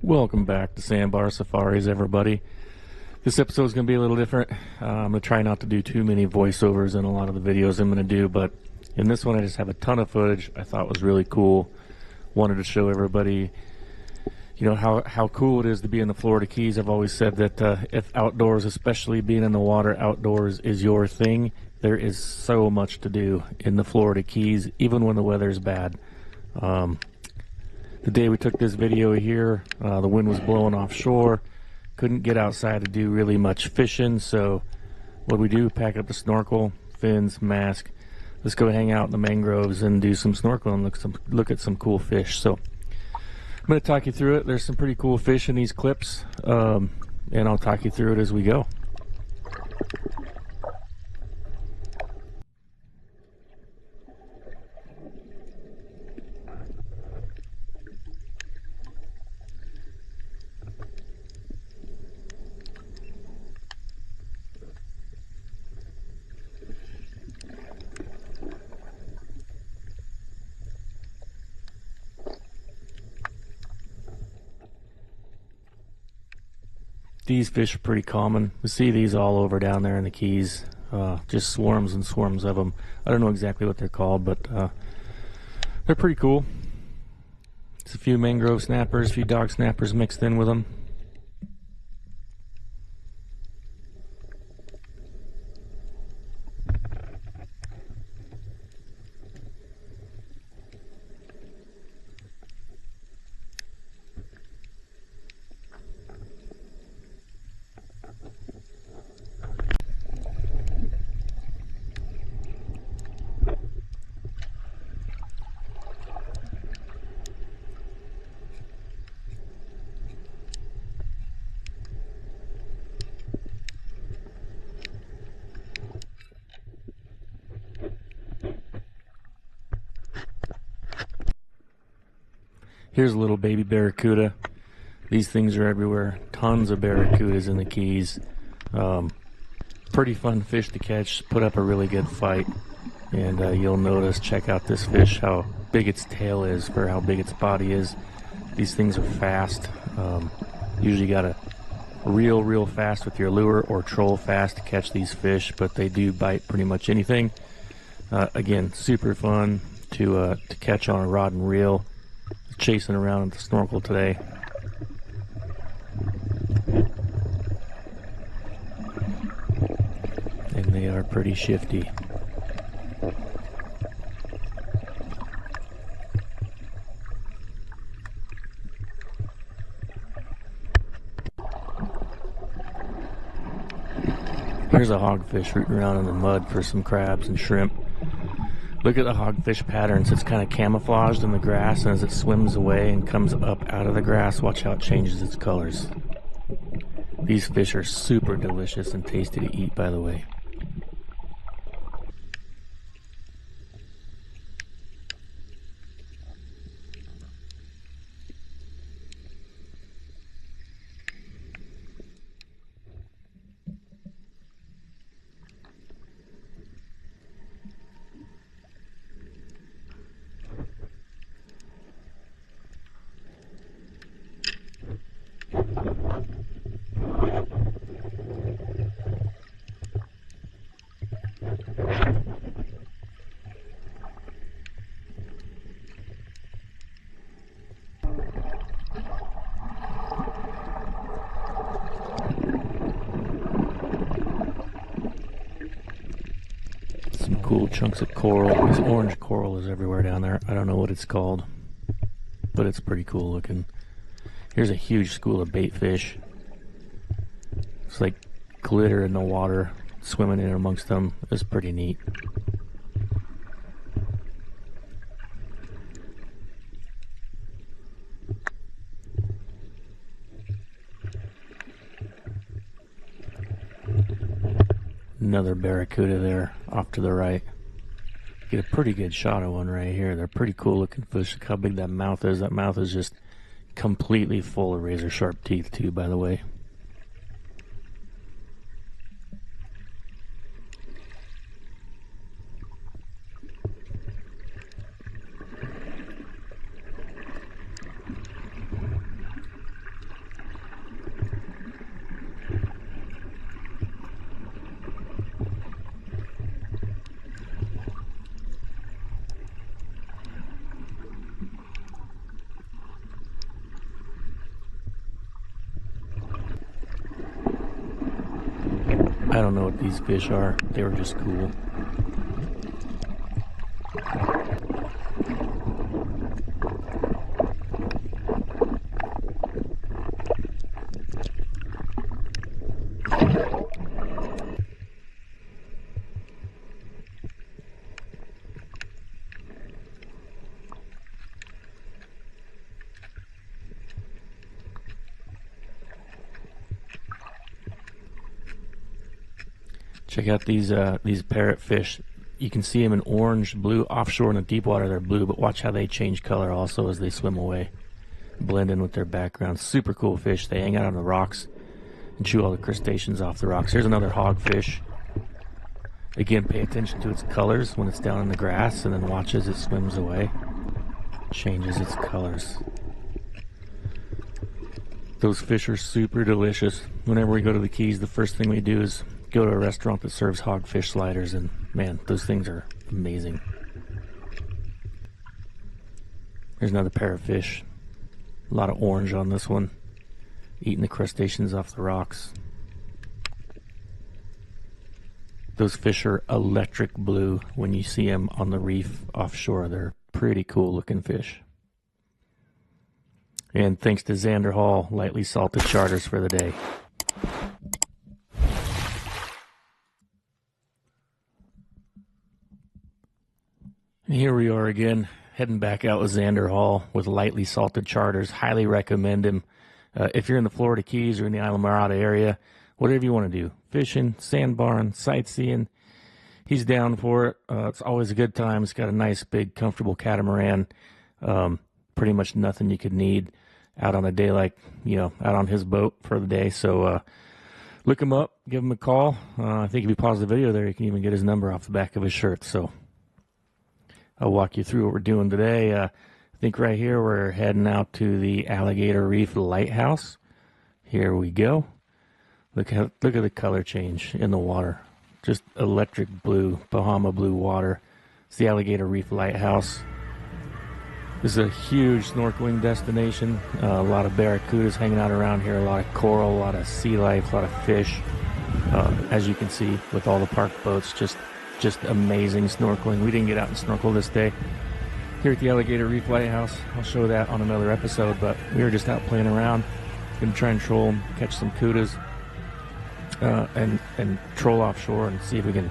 Welcome back to Sandbar Safaris, everybody. This episode is going to be a little different. I'm going to try not to do too many voiceovers in a lot of the videos I'm going to do, but in this one I just have a ton of footage I thought was really cool. Wanted to show everybody, how cool it is to be in the Florida Keys. I've always said that if outdoors, especially being in the water outdoors, is your thing, there is so much to do in the Florida Keys, even when the weather's bad. The day we took this video here, the wind was blowing offshore. Couldn't get outside to do really much fishing, so what we do, pack up the snorkel, fins, mask. Let's go hang out in the mangroves and do some snorkeling, look at some cool fish. So I'm going to talk you through it. There's some pretty cool fish in these clips, and I'll talk you through it as we go. These fish are pretty common. We see these all over down there in the Keys. Just swarms and swarms of them. I don't know exactly what they're called, but they're pretty cool. It's a few mangrove snappers, a few dog snappers mixed in with them. Here's a little baby barracuda. These things are everywhere. Tons of barracudas in the Keys. Pretty fun fish to catch. Put up a really good fight. And you'll notice, check out this fish, how big its tail is for how big its body is. These things are fast. Usually got to reel real fast with your lure or troll fast to catch these fish, but they do bite pretty much anything. Again, super fun to catch on a rod and reel. Chasing around with the snorkel today. And they are pretty shifty. Here's a hogfish rooting around in the mud for some crabs and shrimp. Look at the hogfish patterns. It's kind of camouflaged in the grass, and as it swims away and comes up out of the grass, watch how it changes its colors. These fish are super delicious and tasty to eat, by the way. Some cool chunks of coral. This orange coral is everywhere down there. I don't know what it's called, but it's pretty cool looking. Here's a huge school of bait fish. It's like glitter in the water, swimming in amongst them. It's pretty neat. Another barracuda there off to the right. Get a pretty good shot of one right here. They're pretty cool looking fish. Look how big that mouth is. That mouth is just completely full of razor sharp teeth too, by the way. I don't know what these fish are. They were just cool. Check out these parrotfish. You can see them in orange, blue. Offshore in the deep water, they're blue, but watch how they change color also as they swim away. Blend in with their background. Super cool fish. They hang out on the rocks and chew all the crustaceans off the rocks. Here's another hogfish. Again, pay attention to its colors when it's down in the grass, and then watch as it swims away. Changes its colors. Those fish are super delicious. Whenever we go to the Keys, the first thing we do is go to a restaurant that serves hogfish sliders, and man, those things are amazing. There's another parrotfish. A lot of orange on this one. Eating the crustaceans off the rocks. Those fish are electric blue when you see them on the reef offshore. They're pretty cool looking fish. And thanks to Xander Hall, lightly salted charters for the day. And here we are again, heading back out with Xander Hall with lightly salted charters. Highly recommend him. If you're in the Florida Keys or in the Isla Mirada area, whatever you want to do, fishing, sandbarring, sightseeing, he's down for it. It's always a good time. It's got a nice, big, comfortable catamaran. Pretty much nothing you could need out on a day like, out on his boat for the day. So look him up, give him a call. I think if you pause the video there, you can even get his number off the back of his shirt. So I'll walk you through what we're doing today. I think right here we're heading out to the Alligator Reef Lighthouse. Here we go. Look at the color change in the water. Just electric blue, Bahama blue water. It's the Alligator Reef Lighthouse. This is a huge snorkeling destination. A lot of barracudas hanging out around here. A lot of coral, a lot of sea life, a lot of fish. As you can see with all the park boats, just amazing snorkeling. We didn't get out and snorkel this day here at the Alligator Reef Lighthouse. I'll show that on another episode, but we were just out playing around. Gonna try and troll them, catch some cudas, and troll offshore and see if we can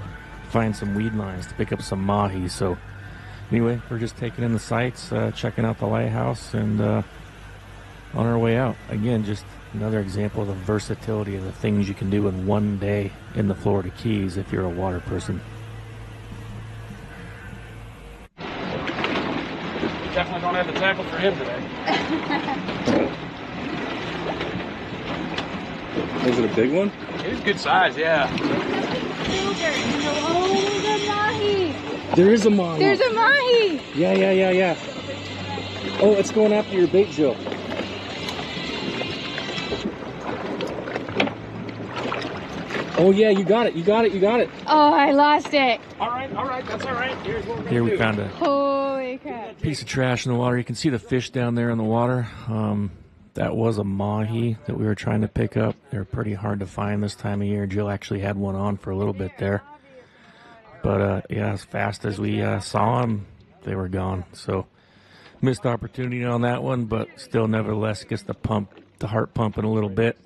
find some weed lines to pick up some mahi. So anyway, we're just taking in the sights, checking out the lighthouse, and on our way out. Again, just another example of the versatility of the things you can do in one day in the Florida Keys if you're a water person. Definitely don't have the tackle for him today. Is it a big one? It's good size, yeah. Oh, the mahi! There is a mahi. There's a mahi! Yeah. Oh, it's going after your bait, Jill. Oh yeah, you got it. Oh, I lost it. All right, that's all right. Here's what we're Here we do. found a Holy crap. piece of trash in the water. You can see the fish down there in the water. That was a mahi that we were trying to pick up. They're pretty hard to find this time of year. Jill actually had one on for a little bit there. But yeah, as fast as we saw them, they were gone. So missed opportunity on that one, but still nevertheless gets the heart pumping a little bit.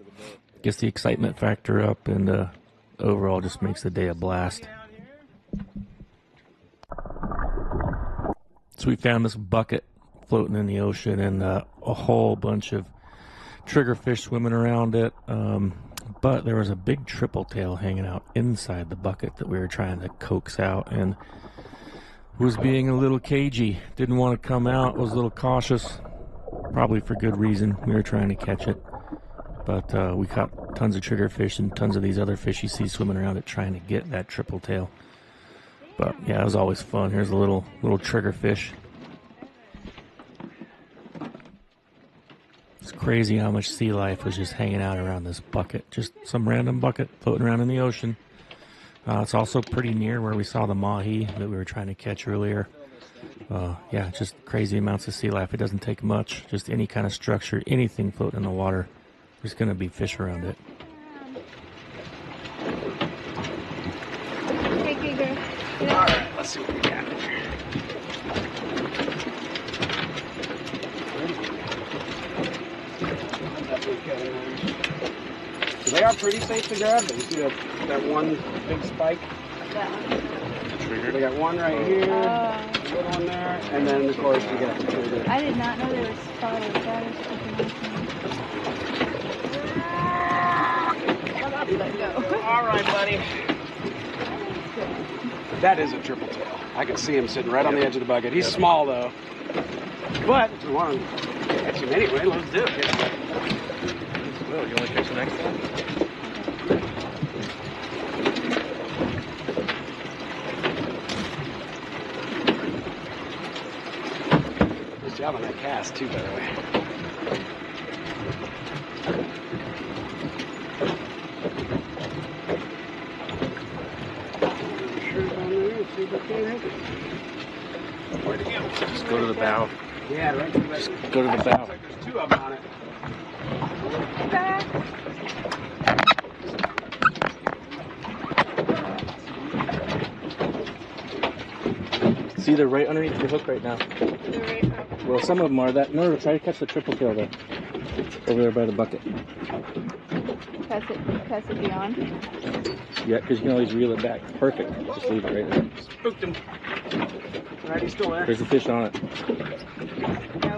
Gets the excitement factor up, and overall just makes the day a blast. So we found this bucket floating in the ocean, and a whole bunch of triggerfish swimming around it. But there was a big triple tail hanging out inside the bucket that we were trying to coax out, and was being a little cagey. Didn't want to come out, was a little cautious, probably for good reason. We were trying to catch it. But we caught tons of triggerfish and tons of these other fish you see swimming around it trying to get that triple tail. But yeah, it was always fun. Here's a little triggerfish. It's crazy how much sea life was just hanging out around this bucket. Just some random bucket floating around in the ocean. It's also pretty near where we saw the mahi that we were trying to catch earlier. Yeah, just crazy amounts of sea life. It doesn't take much. Just any kind of structure, anything floating in the water. There's going to be fish around it. you go. All right, let's see what we got here. So they are pretty safe to grab. But you see that one big spike? That one. They got one right here, a little one there, and then of course you got the trigger. I did not know they were spotted. That is freaking awesome. Let go. All right, buddy. That is a triple tail. I can see him sitting right on the edge of the bucket. He's small though, but if we want to catch him anyway, let's do it. Will, you want to catch the next one? Nice job on that cast too, by the way. Where'd it go? Just go to the bow. Yeah, right. Just go to the bow. Like there's two of them on it. Back. See, they're right underneath your hook right now. They're right up. Well, some of them are that. No, try to catch the triple tail there. Over there by the bucket. Pass it beyond. Yeah, because you can always reel it back. Perfect. Just leave it right there. Spooked him. All right, he's still there. There's a fish on it. No.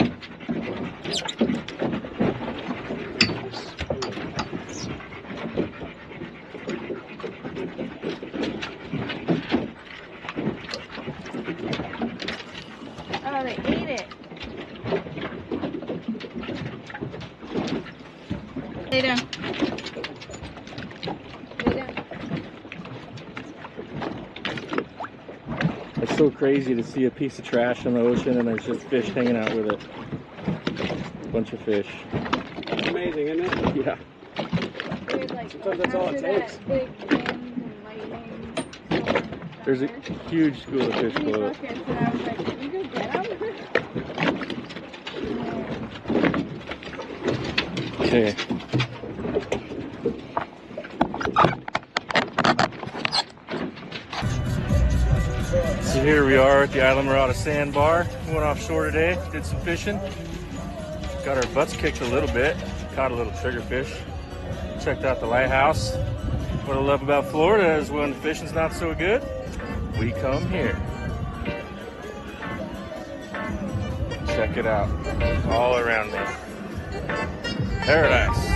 Oh, they ate it. Lay down. Lay down. It's so crazy to see a piece of trash in the ocean and there's just fish hanging out with it. Bunch of fish. That's amazing, isn't it? Yeah. There's like Sometimes that's all it after takes. that big wind and lightning. There's a huge school of fish Three below it. buckets, and I was like, can you go get them? Okay. So here we are at the island we're out of Sandbar. Went offshore today, did some fishing. Got our butts kicked a little bit. Caught a little triggerfish. Checked out the lighthouse. What I love about Florida is when the fishing's not so good, we come here. Check it out. All around me. Paradise.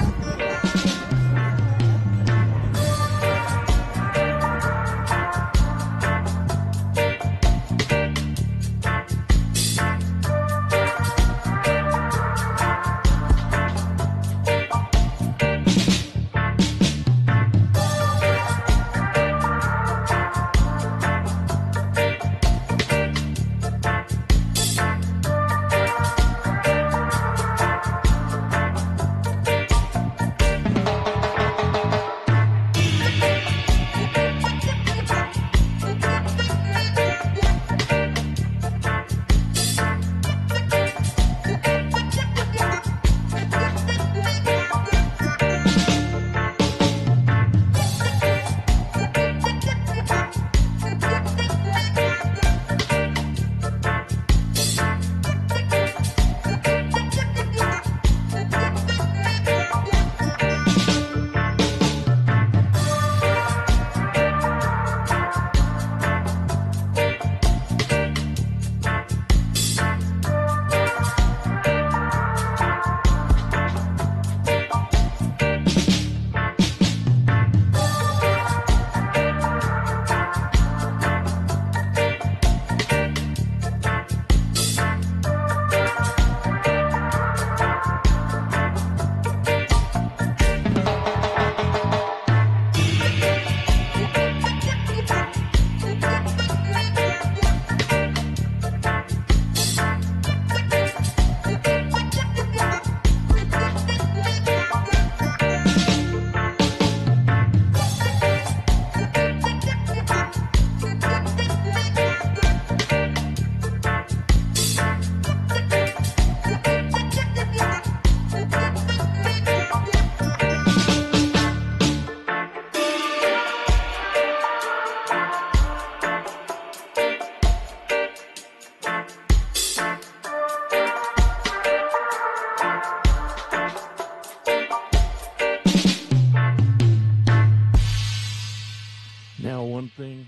One thing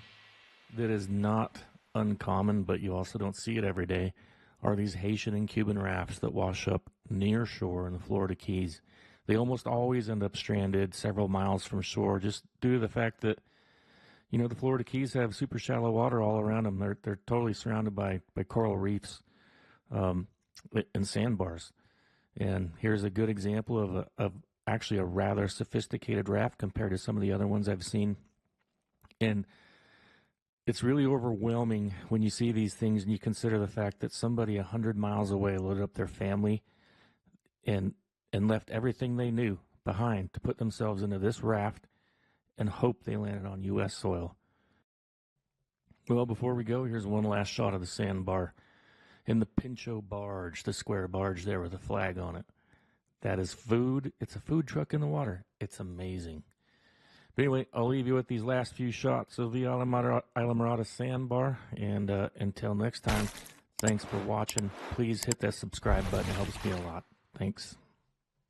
that is not uncommon, but you also don't see it every day, are these Haitian and Cuban rafts that wash up near shore in the Florida Keys. They almost always end up stranded several miles from shore just due to the fact that, the Florida Keys have super shallow water all around them. They're totally surrounded by coral reefs and sandbars. And here's a good example of actually a rather sophisticated raft compared to some of the other ones I've seen. And it's really overwhelming when you see these things and you consider the fact that somebody 100 miles away loaded up their family and left everything they knew behind to put themselves into this raft and hope they landed on U.S. soil. Well, before we go, here's one last shot of the Sandbar in the Pincho barge, the square barge there with a flag on it. That is food. It's a food truck in the water. It's amazing. But anyway, I'll leave you with these last few shots of the Islamorada Sandbar. And until next time, thanks for watching. Please hit that subscribe button. It helps me a lot. Thanks.